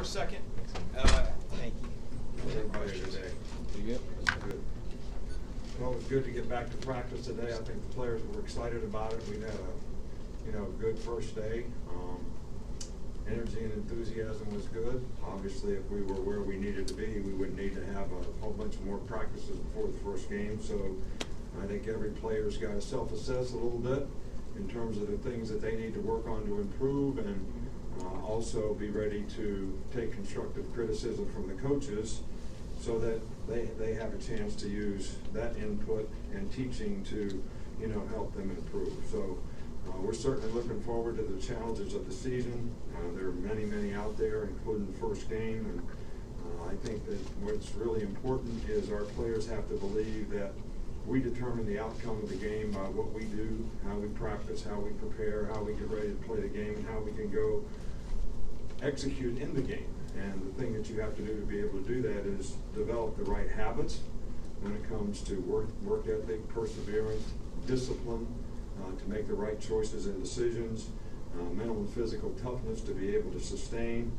second. Thank you. Everybody today. You good? Good. Well, it was good to get back to practice today. I think the players were excited about it. We had a, good first day. Energy and enthusiasm was good. Obviously, if we were where we needed to be, we wouldn't need to have a whole bunch more practices before the first game. So I think every player's got to self-assess a little bit in terms of the things that they need to work on to improve, and also be ready to take constructive criticism from the coaches so that they have a chance to use that input and teaching to, help them improve. So we're certainly looking forward to the challenges of the season. There are many, many out there, including the first game. And I think that what's really important is our players have to believe that we determine the outcome of the game by what we do, how we practice, how we prepare, how we get ready to play the game, and how we can go execute in the game. And the thing that you have to do to be able to do that is develop the right habits when it comes to work ethic, perseverance, discipline, to make the right choices and decisions, mental and physical toughness to be able to sustain.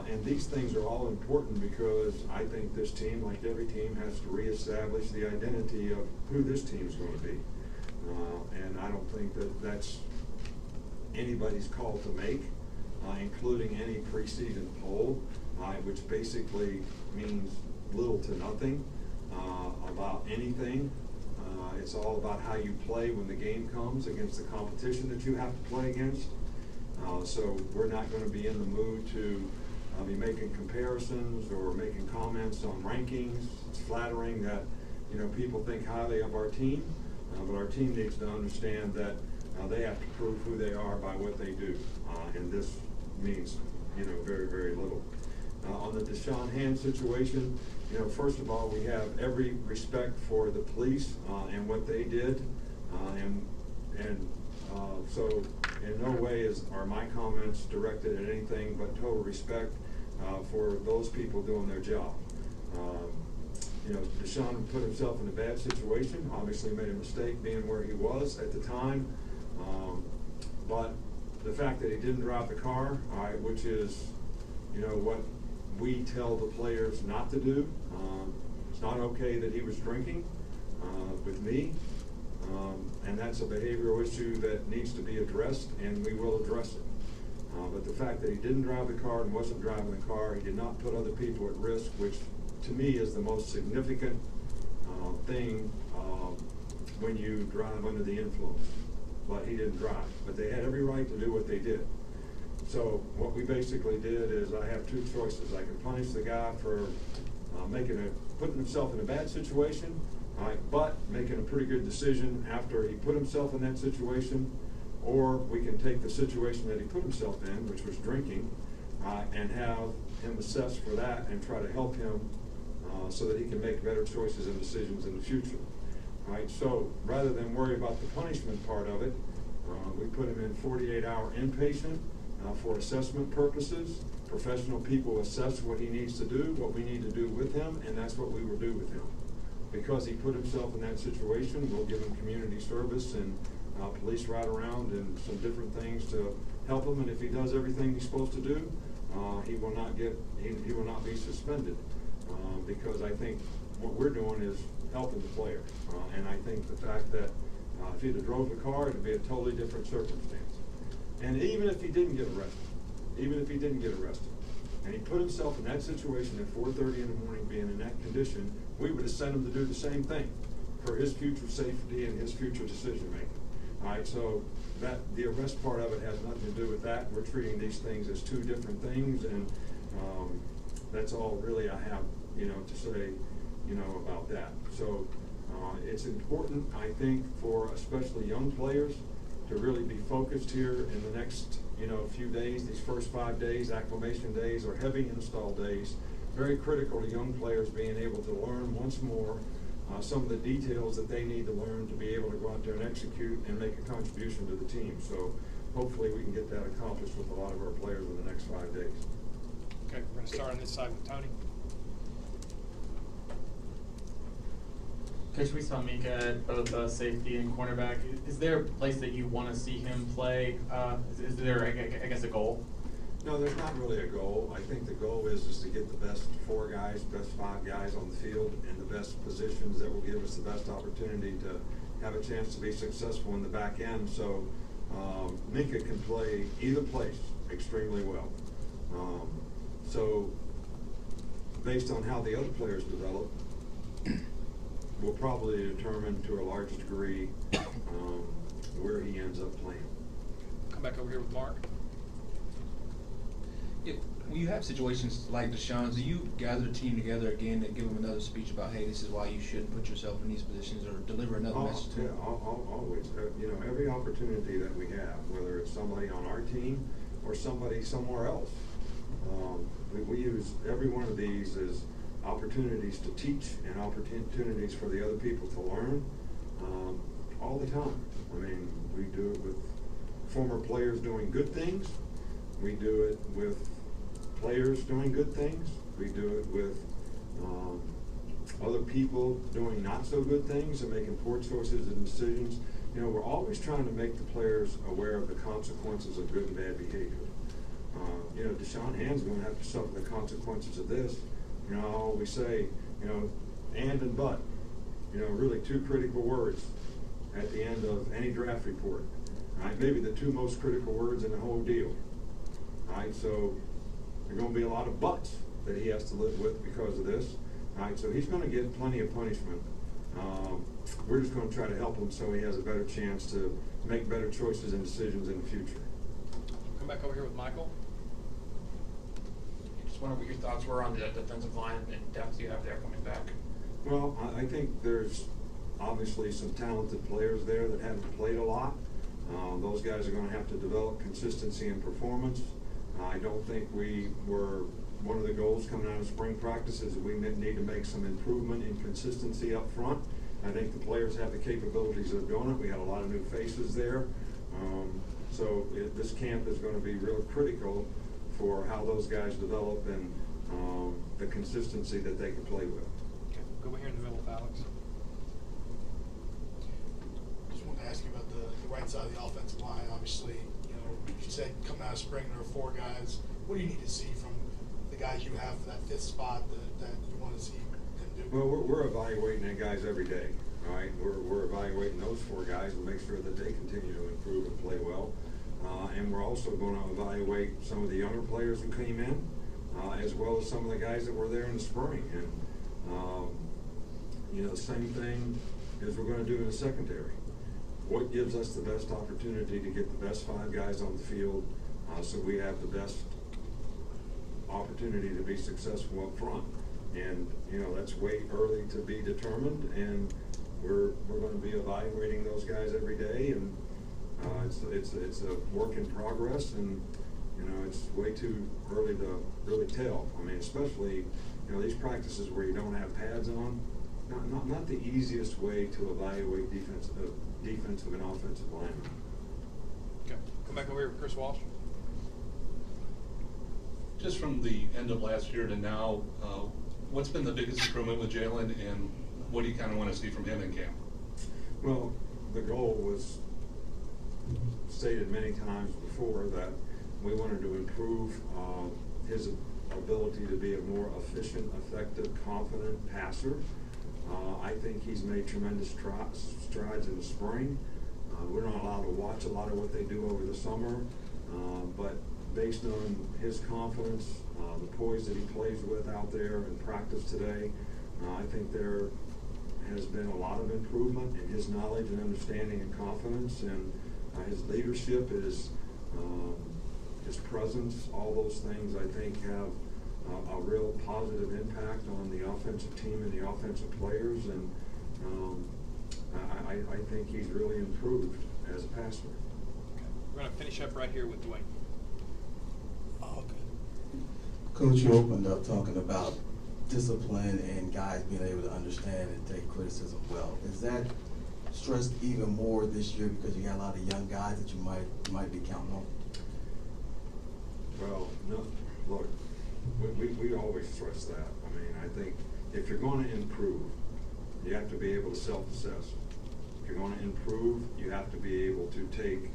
And these things are all important because I think this team, like every team, has to reestablish the identity of who this team is going to be. And I don't think that that's anybody's call to make, including any preseason poll, which basically means little to nothing about anything. It's all about how you play when the game comes against the competition that you have to play against. So we're not going to be in the mood to be making comparisons or making comments on rankings. It's flattering that people think highly of our team, but our team needs to understand that they have to prove who they are by what they do, and this means very, very little. On the Deshaun Hand situation, first of all, we have every respect for the police and what they did, so in no way are my comments directed at anything but total respect for those people doing their job. Deshaun put himself in a bad situation, obviously made a mistake being where he was at the time, but the fact that he didn't drive the car, which is what we tell the players not to do. It's not okay that he was drinking with me, and that's a behavioral issue that needs to be addressed, and we will address it. But the fact that he didn't drive the car and wasn't driving the car, he did not put other people at risk, which to me is the most significant thing when you drive under the influence. But he didn't drive. But they had every right to do what they did. So what we basically did is I have two choices. I can punish the guy for putting himself in a bad situation, but making a pretty good decision after he put himself in that situation, or we can take the situation that he put himself in, which was drinking, and have him assess for that and try to help him so that he can make better choices and decisions in the future. So rather than worry about the punishment part of it, we put him in 48-hour inpatient for assessment purposes. Professional people assess what he needs to do, what we need to do with him, and that's what we will do with him. Because he put himself in that situation, we'll give him community service and police ride around and some different things to help him. And if he does everything he's supposed to do, he will not be suspended. Because I think what we're doing is helping the player. And I think the fact that if he'd have drove the car, it'd be a totally different circumstance. And even if he didn't get arrested, and he put himself in that situation at 4:30 in the morning being in that condition, we would have sent him to do the same thing for his future safety and his future decision making. All right, so the arrest part of it has nothing to do with that. We're treating these things as two different things, and that's all really I have, to say, about that. So it's important, I think, for especially young players to really be focused here in the next, few days. These first 5 days, acclimation days, are heavy install days. Very critical to young players being able to learn once more some of the details that they need to learn to be able to go out there and execute and make a contribution to the team. So hopefully we can get that accomplished with a lot of our players in the next 5 days. Okay, we're going to start on this side with Tony. Coach, we saw Mika at both safety and cornerback. Is there a place that you want to see him play? Is there, I guess, a goal? No, there's not really a goal. I think the goal is to get the best 4 guys, best 5 guys on the field in the best positions that will give us the best opportunity to have a chance to be successful in the back end. So Minka can play either place extremely well. So based on how the other players develop, will probably determine to a large degree where he ends up playing. Come back over here with Mark. When you have situations like Deshaun's, do you gather the team together again and give them another speech about, hey, this is why you shouldn't put yourself in these positions, or deliver another message to Yeah, them? always. You know, every opportunity that we have, whether it's somebody on our team or somebody somewhere else, we use every one of these as opportunities to teach and opportunities for the other people to learn all the time. I mean, we do it with former players doing good things. We do it with players doing good things. We do it with other people doing not so good things and making poor choices and decisions. You know, we're always trying to make the players aware of the consequences of good and bad behavior. You know, Deshaun Hand's going to have to suffer the consequences of this. You know, I always say, you know, and but. You know, really 2 critical words at the end of any draft report. Right? Maybe the 2 most critical words in the whole deal. All right, so there are going to be a lot of buts that he has to live with because of this. All right, so he's going to get plenty of punishment. We're just going to try to help him so he has a better chance to make better choices and decisions in the future. Come back over here with Michael. Just wonder what your thoughts were on the defensive line and depth you have there coming back. Well, I think there's obviously some talented players there that haven't played a lot. Those guys are going to have to develop consistency in performance. I don't think one of the goals coming out of spring practice is that we need to make some improvement in consistency up front. I think the players have the capabilities of doing it. We had a lot of new faces there. So this camp is going to be real critical for how those guys develop and the consistency that they can play with. Okay, go over here in the middle with Alex. Just wanted to ask you about the right side of the offensive line. Obviously, you know, you said coming out of spring there are 4 guys. What do you need to see from the guys you have for that 5th spot that you want to see them do? Well, we're evaluating the guys every day. All right, we're evaluating those 4 guys and make sure that they continue to improve and play well. And we're also going to evaluate some of the younger players who came in, as well as some of the guys that were there in the spring. And you know, the same thing as we're going to do in the secondary. What gives us the best opportunity to get the best 5 guys on the field, so we have the best opportunity to be successful up front? And you know, that's way early to be determined, and we're going to be evaluating those guys every day, and it's a work in progress, and you know, it's way too early to really tell. I mean, especially, you know, these practices where you don't have pads on, not the easiest way to evaluate defensive and offensive linemen. Okay, come back over here with Chris Walsh. Just from the end of last year to now, what's been the biggest improvement with Jalen, and what do you kind of want to see from him in camp? Well, the goal was stated many times before that we wanted to improve his ability to be a more efficient, effective, confident passer. I think he's made tremendous strides in the spring. We're not allowed to watch a lot of what they do over the summer, but based on his confidence, the poise that he plays with out there in practice today, I think there has been a lot of improvement in his knowledge and understanding and confidence, and his leadership, his presence, all those things I think have a real positive impact on the offensive team and the offensive players, and I think he's really improved as a passer. Okay. We're going to finish up right here with Dwayne. Oh, okay. Coach, you opened up talking about discipline and guys being able to understand and take criticism well. Is that stressed even more this year because you got a lot of young guys that you might be counting on? Well, no, look, we always stress that. I mean, I think if you're going to improve, you have to be able to self-assess. If you're going to improve, you have to be able to take,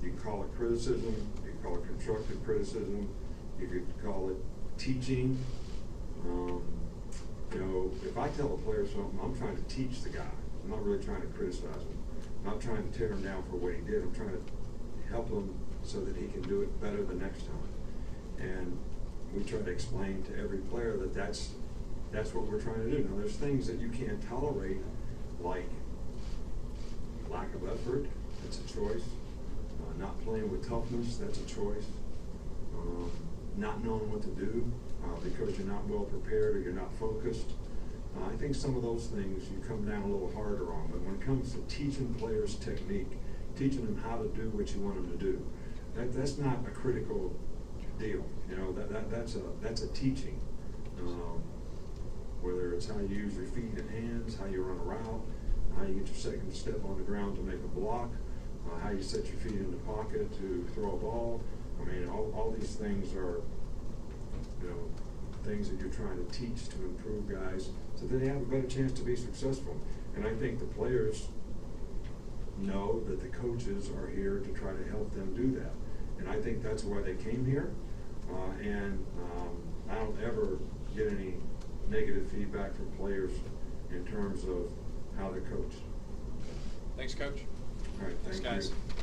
you can call it criticism, you could call it constructive criticism, you could call it teaching. You know, if I tell a player something, I'm trying to teach the guy. I'm not really trying to criticize him. I'm not trying to tear him down for what he did. I'm trying to help him so that he can do it better the next time. And we try to explain to every player that that's what we're trying to do. Now, there's things that you can't tolerate, like lack of effort. That's a choice. Not playing with toughness. That's a choice. Not knowing what to do because you're not well prepared or you're not focused. I think some of those things you come down a little harder on. But when it comes to teaching players technique, teaching them how to do what you want them to do, that's not a critical deal. You know, that's a teaching. Whether it's how you use your feet and hands, how you run a route, how you get your second step on the ground to make a block, how you set your feet in the pocket to throw a ball. I mean, all these things are, you know, things that you're trying to teach to improve guys so that they have a better chance to be successful. And I think the players know that the coaches are here to try to help them do that. And I think that's why they came here. I don't ever get any negative feedback from players in terms of how they're coached. Thanks, Coach. All right, Thanks, thank guys. you.